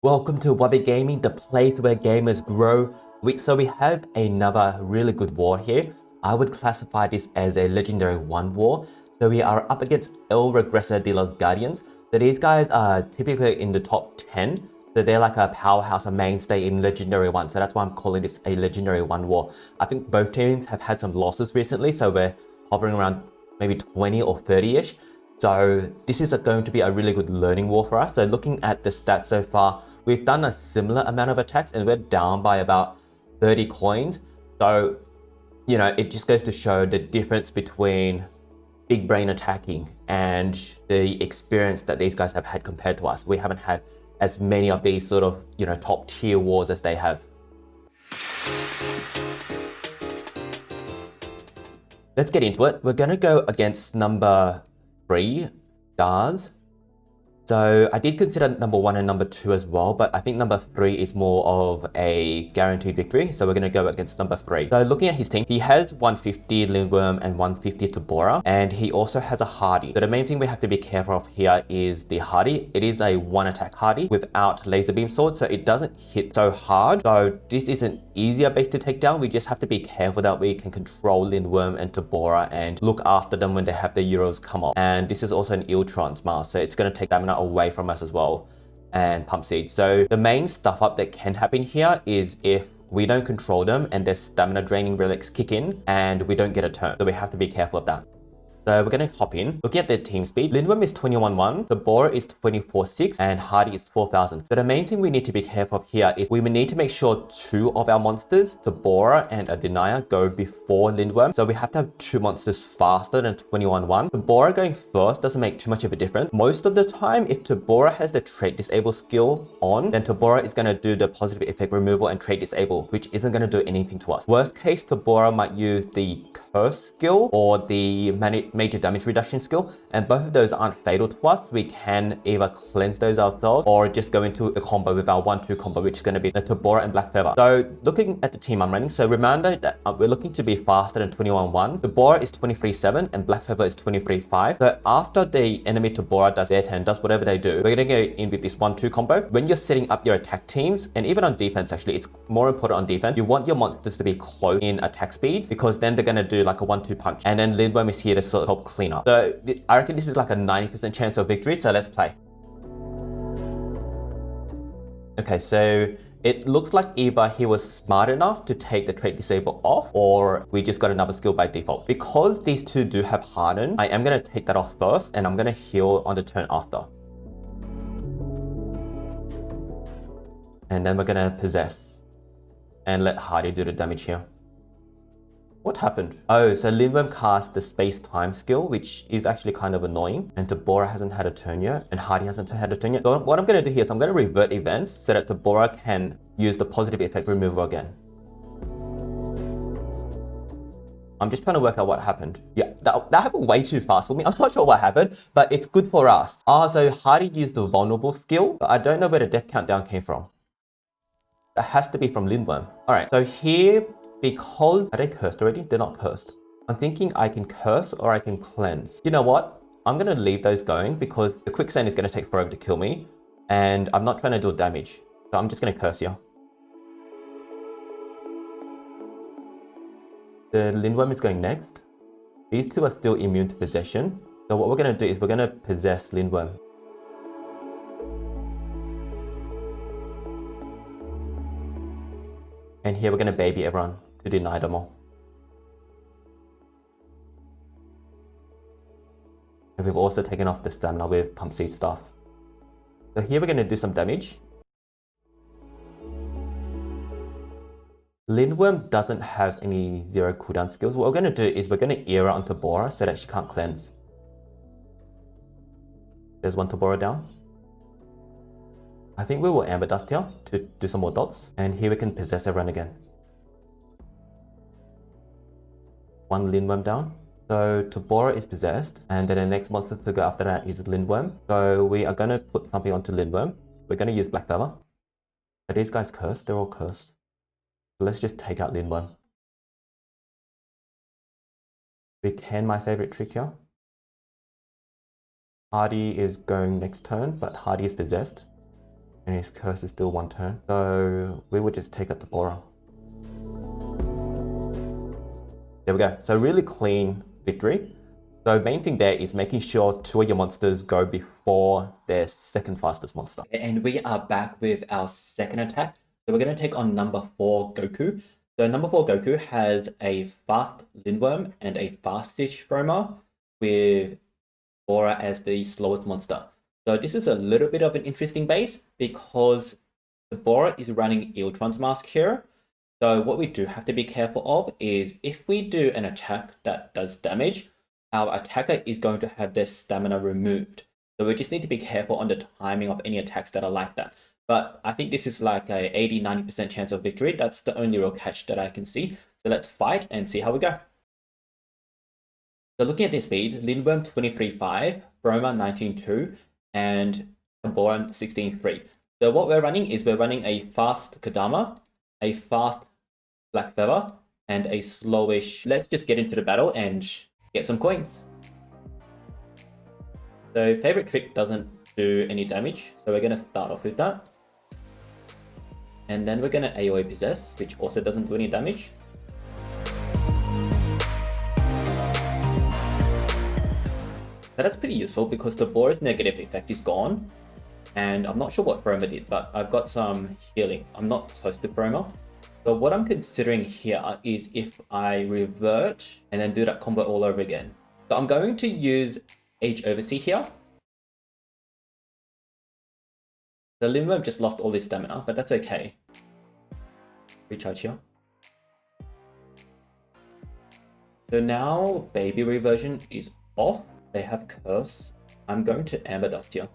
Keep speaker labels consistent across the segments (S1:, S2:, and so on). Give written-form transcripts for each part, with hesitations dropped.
S1: Welcome to Wubby Gaming, the place where gamers grow. So we have another really good war here. I would classify this as a legendary 1 war. So we are up against REGRESO de los Guardians. So these guys are typically in the top 10. So they're like a powerhouse, a mainstay in legendary 1. So that's why I'm calling this a legendary 1 war. I think both teams have had some losses recently. So we're hovering around maybe 20 or 30-ish. So this is going to be a really good learning war for us. So looking at the stats so far, we've done a similar amount of attacks and we're down by about 30 coins. So, you know, it just goes to show the difference between big brain attacking and the experience that these guys have had compared to us. We haven't had as many of these sort of, you know, top tier wars as they have. Let's get into it. We're going to go against number 3, stars. So I did consider number 1 and number 2 as well, but I think number 3 is more of a guaranteed victory. So we're going to go against number 3. So looking at his team, he has 150 Lindworm and 150 Tabora, and he also has a Hardy. So the main thing we have to be careful of here is the Hardy. It is a 1-attack Hardy without laser beam sword, so it doesn't hit so hard. So this is an easier base to take down. We just have to be careful that we can control Lindworm and Tabora and look after them when they have the Euros come off. And this is also an Iltron's mask, so it's going to take stamina away from us as well, and pump seeds. So the main stuff up that can happen here is if we don't control them and their stamina draining relics kick in and we don't get a turn. So we have to be careful of that. So we're going to hop in. Looking at their team speed, Lindworm is 21-1, Tabora is 24-6, and Hardy is 4,000. So the main thing we need to be careful of here is we need to make sure 2 of our monsters, Tabora and a Denier, go before Lindworm. So we have to have 2 monsters faster than 21-1. Tabora going first doesn't make too much of a difference. Most of the time, if Tabora has the trait disable skill on, then Tabora is going to do the positive effect removal and trait disable, which isn't going to do anything to us. Worst case, Tabora might use the curse skill or the major damage reduction skill, and both of those aren't fatal to us. We can either cleanse those ourselves or just go into a combo with our 1-2 combo, which is going to be the Tabora and Blackfeather. So looking at the team I'm running, so remember that we're looking to be faster than 21-1. Tabora is 23-7 and Blackfeather is 23-5. So after the enemy Tabora does their turn, does whatever they do, we're going to go in with this 1-2 combo. When you're setting up your attack teams, and even on defense actually, it's more important on defense, you want your monsters to be close in attack speed, because then they're going to do like a 1-2 punch, and then Lindworm is here to sort of help clean up. So I reckon this is like a 90% chance of victory, so let's play. Okay, so it looks like either he was smart enough to take the trait disable off, or we just got another skill by default. Because these two do have harden, I am going to take that off first, and I'm going to heal on the turn after. And then we're going to possess and let Hardy do the damage here. What happened? Oh, so Lindworm cast the space-time skill, which is actually kind of annoying. And Tabora hasn't had a turn yet, and Hardy hasn't had a turn yet. So what I'm going to do here is I'm going to revert events so that Tabora can use the positive effect removal again. I'm just trying to work out what happened. Yeah, that happened way too fast for me. I'm not sure what happened, but it's good for us. So Hardy used the vulnerable skill, but I don't know where the death countdown came from. That has to be from Lindworm. All right, so here, because... Are they cursed already? They're not cursed. I'm thinking I can curse or I can cleanse. You know what? I'm going to leave those going because the quicksand is going to take forever to kill me. And I'm not trying to do damage. So I'm just going to curse here. The Lindworm is going next. These two are still immune to possession. So what we're going to do is we're going to possess Lindworm. And here we're going to baby everyone to deny them all. And we've also taken off the stamina with pump seed stuff. So here we're going to do some damage. Lindworm doesn't have any 0 cooldown skills. What we're going to do is we're going to era on Tabora so that she can't cleanse. There's one Tabora down. I think we will Amber Dust here to do some more dots. And here we can possess everyone again. One Lindworm down. So Tabora is possessed. And then the next monster to go after that is Lindworm. So we are going to put something onto Lindworm. We're going to use Blackfeather. Are these guys cursed? They're all cursed. So let's just take out Lindworm. We can my favorite trick here. Hardy is going next turn, but Hardy is possessed. And his curse is still 1 turn. So we will just take out Tabora. There we go. So really clean victory. So main thing there is making sure 2 of your monsters go before their second fastest monster. And we are back with our second attack. So we're going to take on number 4 Goku. So number 4 Goku has a fast Lindworm and a fast-ish Froma with Tabora as the slowest monster. So this is a little bit of an interesting base because Tabora is running Eeltron's Mask here. So what we do have to be careful of is if we do an attack that does damage, our attacker is going to have their stamina removed. So we just need to be careful on the timing of any attacks that are like that. But I think this is like a 80-90% chance of victory. That's the only real catch that I can see. So let's fight and see how we go. So looking at this speed, Lindworm 23.5, Froma 19.2, and Tabora 16.3. So what we're running is we're running a fast Kadama, a fast Blackfeather, and a slowish. Let's just get into the battle and get some coins. So favorite trick doesn't do any damage, so we're going to start off with that. And then we're going to AoE possess, which also doesn't do any damage. So that's pretty useful because the Tabora's negative effect is gone. And I'm not sure what Froma did, but I've got some healing. I'm not close to Froma. So what I'm considering here is if I revert and then do that combo all over again. So I'm going to use Age Oversee here. The Lindworm just lost all his stamina, but that's okay. Recharge here. So now Baby Reversion is off. They have Curse. I'm going to Amber Dust here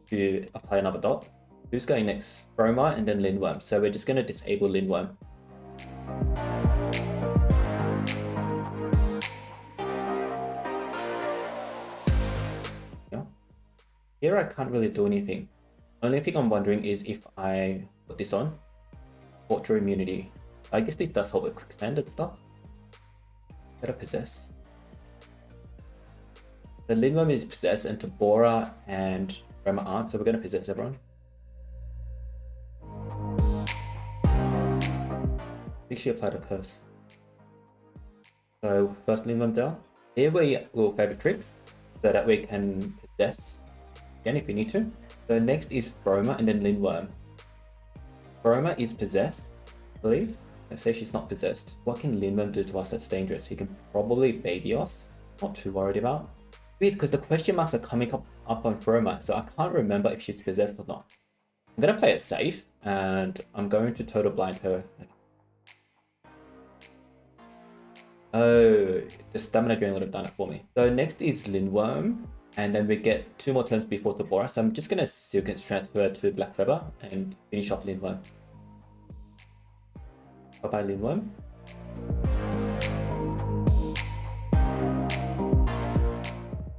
S1: to apply another dot. Who's going next? Froma and then Lindworm. So we're just going to disable Lindworm. Yeah. Here I can't really do anything. Only thing I'm wondering is if I put this on. Torture immunity. I guess this does help with quick standard stuff. Better possess. The Lindworm is possessed and Tabora and Froma aren't, so we're going to possess everyone. I think she applied a curse. So first Lindworm down. Here we will favorite trick so that we can possess again if we need to. So next is Froma and then Lindworm. Froma is possessed, I believe. Let's say she's not possessed. What can Lindworm do to us that's dangerous? He can probably baby us. Not too worried about. Weird, because the question marks are coming up on Froma, so I can't remember if she's possessed or not. I'm going to play it safe, and I'm going to total blind her. Oh, the stamina drain would have done it for me. So next is Lindworm, and then we get 2 more turns before Tabora, so I'm just going to sequence transfer to Blackfeather and finish off Lindworm. Bye-bye Lindworm.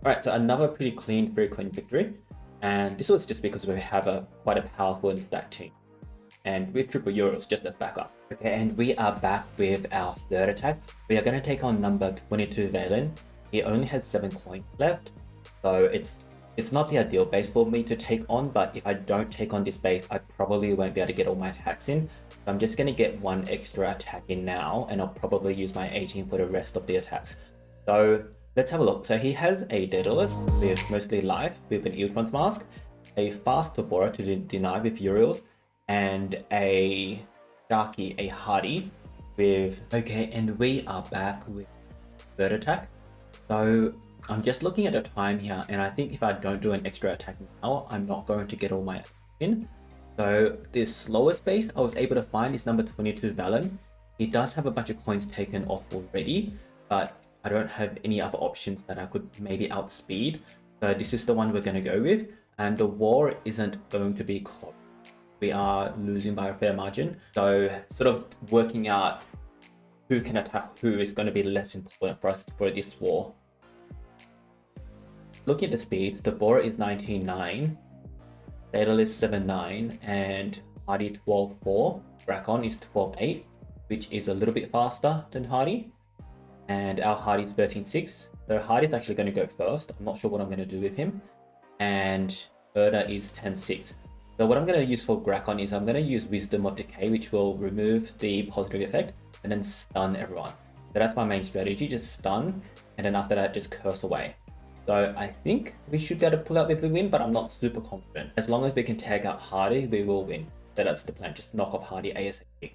S1: Alright, so another pretty clean, very clean victory. And this was just because we have quite a powerful and stacked team. And with triple Uriels just as backup. Okay, and we are back with our third attack. We are going to take on number 22 Valen. He only has 7 coins left. So it's not the ideal base for me to take on, but if I don't take on this base, I probably won't be able to get all my attacks in. So I'm just going to get 1 extra attack in now, and I'll probably use my 18 for the rest of the attacks. So let's have a look. So he has a Daedulus with mostly life with an Eeltron's Mask, a fast Tabora to deny with Uriels, and a Darky, a Hardy with... Okay, and we are back with third attack. So I'm just looking at the time here, and I think if I don't do an extra attack now, I'm not going to get all my attacks in. So the slowest base I was able to find is number 22 Valen. He does have a bunch of coins taken off already, but I don't have any other options that I could maybe outspeed. So this is the one we're going to go with. And the war isn't going to be close. We are losing by a fair margin. So sort of working out who can attack who is going to be less important for us for this war. Looking at the speed, Tabora is 19.9, Daedulus 7.9, and Hardy 12.4. Grakon is 12.8, which is a little bit faster than Hardy. And our Hardy's 13.6. So Hardy's actually going to go first. I'm not sure what I'm going to do with him. And Erder is 10.6. So what I'm going to use for Grakon is I'm going to use Wisdom of Decay, which will remove the positive effect and then stun everyone. So that's my main strategy, just stun, and then after that, just curse away. So I think we should be able to pull out if we win, but I'm not super confident. As long as we can take out Hardy, we will win. So that's the plan, just knock off Hardy ASAP.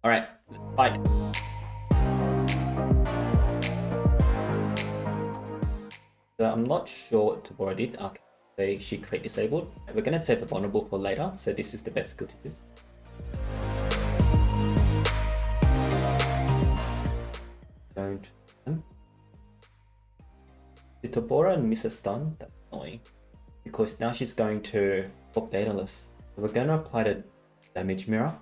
S1: Alright, fight. So I'm not sure what Tabora did. Okay, she trait disabled. We're going to save the vulnerable for later, so this is the best skill to use. Don't. Did Tabora miss a stun? That's annoying. Because now she's going to pop Daedulus. So we're going to apply the damage mirror.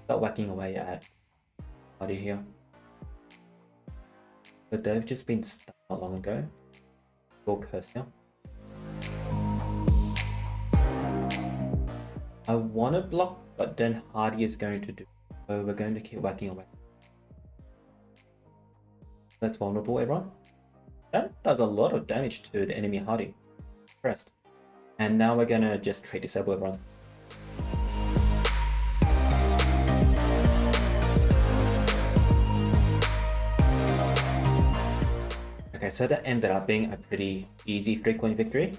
S1: Start whacking away at Hardy here. But they've just been stunned not long ago. We'll curse now. I want to block, but then Hardy is going to do. So we're going to keep whacking away. That's vulnerable, everyone. That does a lot of damage to the enemy Hardy. Pressed. And now we're going to just trait disable everyone. Okay, so that ended up being a pretty easy 3-coin victory,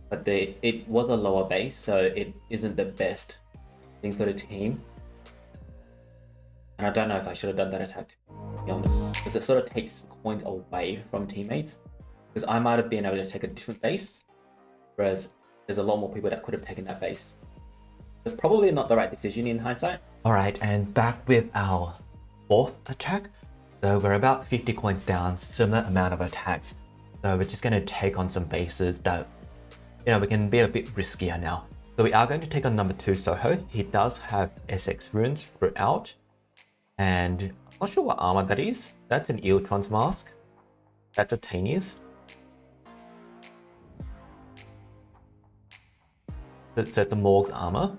S1: but it was a lower base, so it isn't the best thing for the team. And I don't know if I should have done that attack, to be honest, because it sort of takes coins away from teammates. Because I might have been able to take a different base, whereas there's a lot more people that could have taken that base. So probably not the right decision in hindsight. Alright, and back with our fourth attack. So we're about 50 coins down, similar amount of attacks. So we're just going to take on some bases that, you know, we can be a bit riskier now. So we are going to take on number 2 Soho. He does have SX runes throughout. And I'm not sure what armor that is. That's an Eeltron's mask. That's a Tanius. So it's the Morg's armor.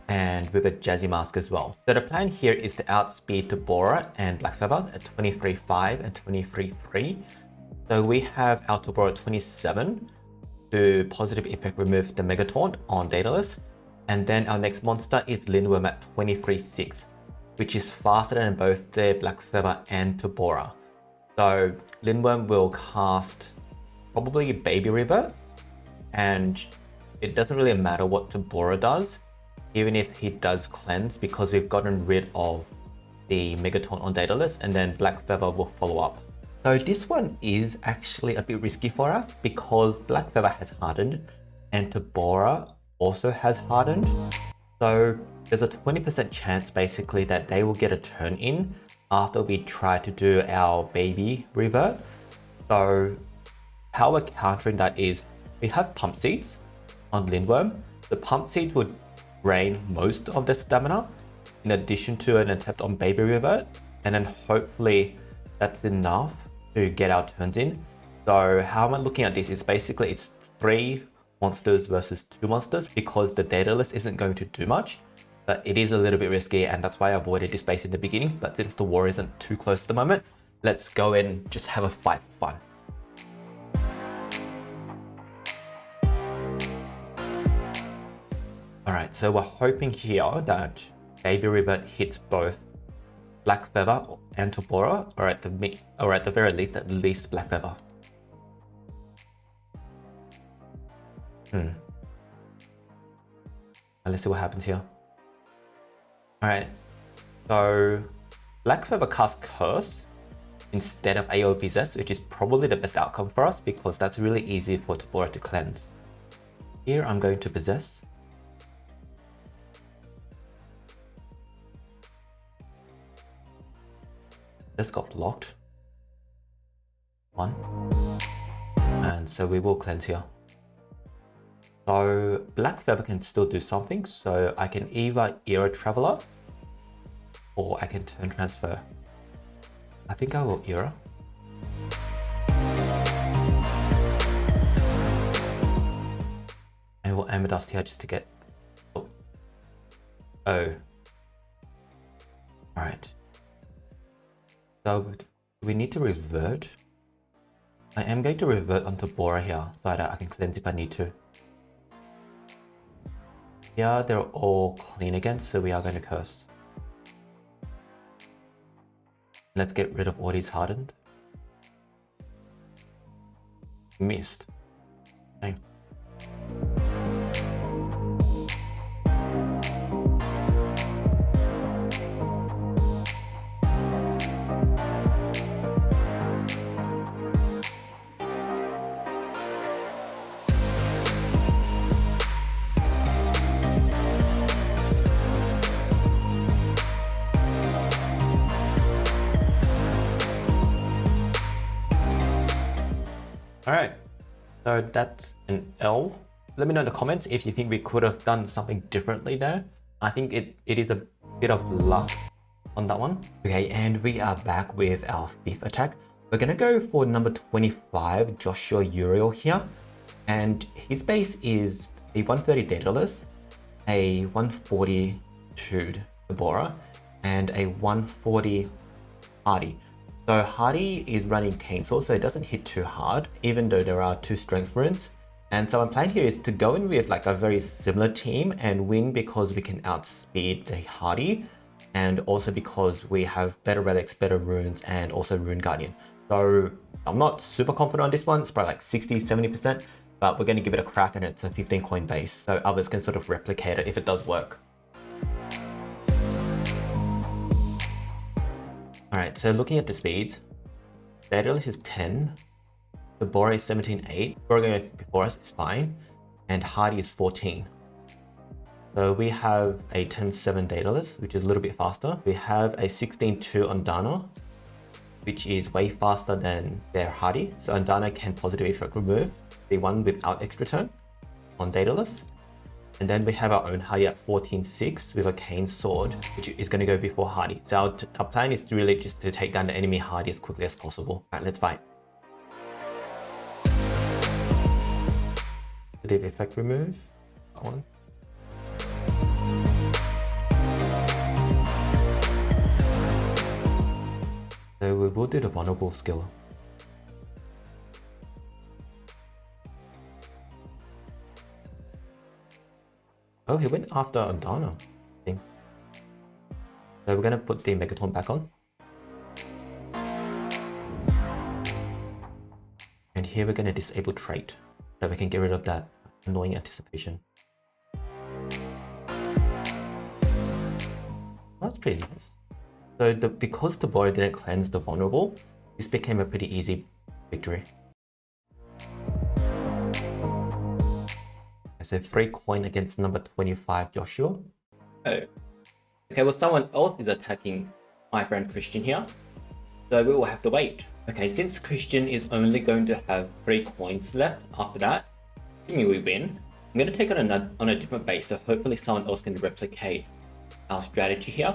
S1: And with a Jazzy mask as well. So the plan here is to outspeed Tabora and Blackfeather at 23.5 and 23.3. So we have our Tabora 27 to positive effect remove the Mega Taunt on Daedulus. And then our next monster is Lindworm at 23.6, which is faster than both the Blackfeather and Tabora. So Lindworm will cast probably Baby Revert, and it doesn't really matter what Tabora does, even if he does cleanse, because we've gotten rid of the Megaton on Daedalus, and then Blackfeather will follow up. So this one is actually a bit risky for us because Blackfeather has hardened and Tabora also has hardened. So there's a 20% chance basically that they will get a turn in after we try to do our baby revert. So how we're countering that is we have pump seeds on Lindworm. The pump seeds would drain most of the stamina in addition to an attempt on baby revert, and then hopefully that's enough to get our turns in. So how am I looking at this is basically it's 3 monsters versus 2 monsters because the Daedalus isn't going to do much, but it is a little bit risky, and that's why I avoided this base in the beginning. But since the war isn't too close at the moment, let's go and just have a fight for fun. Alright, so we're hoping here that Baby Revert hits both Blackfeather and Tabora, or at the very least, Blackfeather. Let's see what happens here. Alright, so Blackfeather casts Curse instead of AoE Possess, which is probably the best outcome for us because that's really easy for Tabora to cleanse. Here I'm going to Possess. This got blocked. 1. And so we will cleanse here. So Blackfeather can still do something, so I can either Era Traveler or I can turn transfer. I think I will Era. And we'll Ember Dust here just to get... Oh. Alright. So We need to revert. I am going to revert onto Tabora here so that I can cleanse if I need to. Here they're all clean again, so we are going to curse. Let's get rid of all these hardened. Missed. Okay. Alright, so that's an L. Let me know in the comments if you think we could have done something differently there. I think it is a bit of luck on that one. Okay, and we are back with our 5th attack. We're gonna go for number 25, Josue Uriel here. And his base is a 130 Daedulus, a 142 Tabora, and a 140 Hardy. So Hardy is running Cancel, so it doesn't hit too hard, even though there are 2 strength runes. And so my plan here is to go in with like a very similar team and win because we can outspeed the Hardy, and also because we have better relics, better runes, and also Rune Guardian. So I'm not super confident on this one, it's probably like 60-70%, but we're going to give it a crack, and it's a 15 coin base, so others can sort of replicate it if it does work. Alright, so looking at the speeds, Daedulus is 10, Tabora is 17.8, going before us is fine, and Hardy is 14. So we have a 10.7 Daedulus, which is a little bit faster. We have a 16.2 Ondana, which is way faster than their Hardy. So Ondana can positive effect remove the one without extra turn on Daedulus. And then we have our own Hardy at 14.6 with a Cane Sword, which is going to go before Hardy. So our plan is to really just to take down the enemy Hardy as quickly as possible. Alright, let's fight. Positive effect remove. That one. So we will do the vulnerable skill. Oh, he went after Ondana, I think. So we're gonna put the Megaton back on. And here we're gonna disable trait, so we can get rid of that annoying anticipation. That's pretty nice. So because the board didn't cleanse the vulnerable, this became a pretty easy victory. So 3 coin against number 25 Josue. Oh. Okay, well someone else is attacking my friend Christian here. So we will have to wait. Okay, since Christian is only going to have 3 coins left after that, assuming we win, I'm going to take on a different base, so hopefully someone else can replicate our strategy here.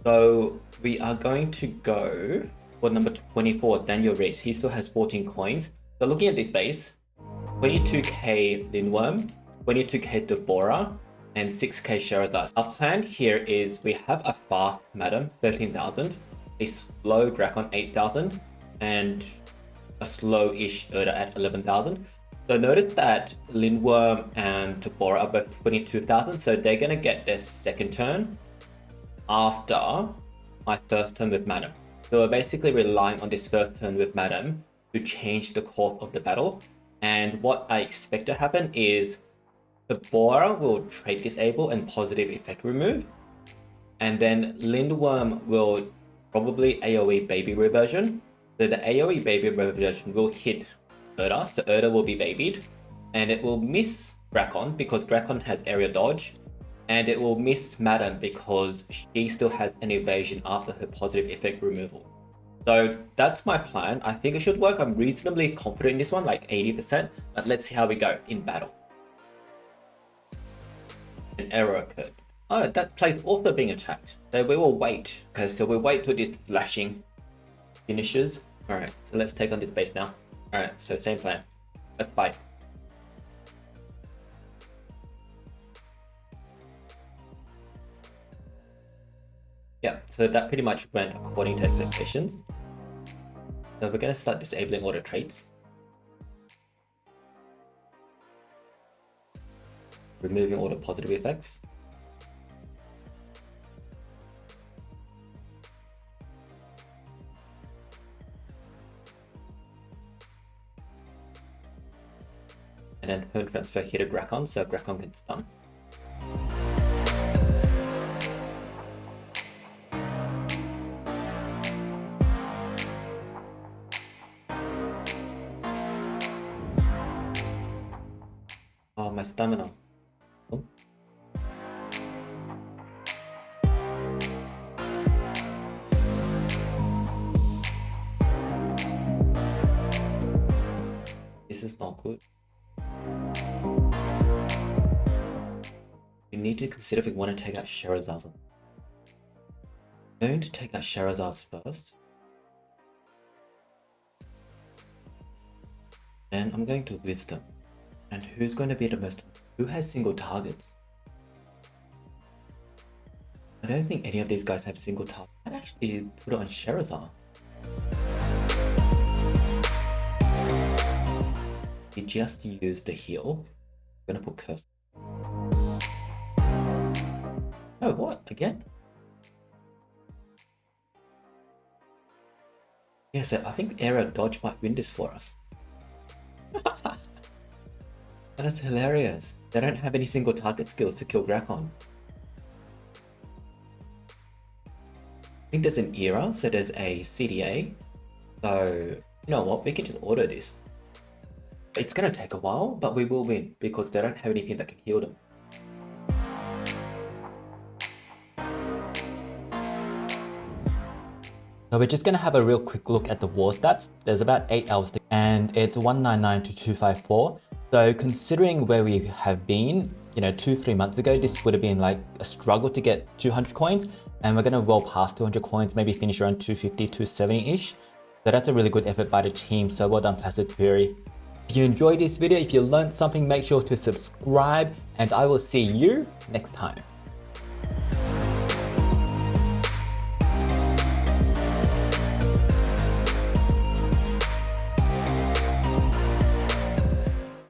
S1: So we are going to go for number 24, Daniel Reis. He still has 14 coins. So looking at this base, 22k Lindworm, 22k Tabora, and 6k Sherazade. Our plan here is we have a fast Madam, 13,000, a slow Grakon, 8,000, and a slow-ish Erder at 11,000. So notice that Lindworm and Tabora are both 22,000, so they're going to get their second turn after my first turn with Madam. So we're basically relying on this first turn with Madam to change the course of the battle. And what I expect to happen is Tabora will trait disable and positive effect remove. And then Lindworm will probably AoE baby reversion. So the AoE baby reversion will hit Erder, so Erder will be babied. And it will miss Grakon because Grakon has area dodge. And it will miss Madam because she still has an evasion after her positive effect removal. So that's my plan. I think it should work. I'm reasonably confident in this one, like 80%. But let's see how we go in battle. An error occurred. Oh, that place also being attacked. So we will wait. Okay, so we'll wait till this flashing finishes. Alright, so let's take on this base now. Alright, so same plan. Let's fight. Yeah, so that pretty much went according to expectations. So we're going to start disabling all the traits. Removing all the positive effects. And then turn transfer here to Grakon, so Grakon can stun. Oh, my stamina. Oh. This is not good. We need to consider if we want to take out Sherazar's. I'm going to take out Sherazar's first. Then I'm going to Wisdom. And who's going to be the most... Who has single targets? I don't think any of these guys have single targets. I'd actually put it on Sherazar. He just used the heal. I'm gonna put Curse. Oh, what? Again? Yeah, so I think Erder Dodge might win this for us. That's hilarious. They don't have any single target skills to kill Grakon. I think there's an era, so there's a CDA. So, you know what, we can just auto this. It's gonna take a while, but we will win because they don't have anything that can heal them. So we're just gonna have a real quick look at the war stats. There's about 8 hours to, and it's 199 to 254. So considering where we have been, you know, 2-3 months ago, this would have been like a struggle to get 200 coins, and we're gonna roll past 200 coins, maybe finish around 250, 270-ish. So that's a really good effort by the team, so well done Placid Fury. If you enjoyed this video, if you learned something, make sure to subscribe, and I will see you next time.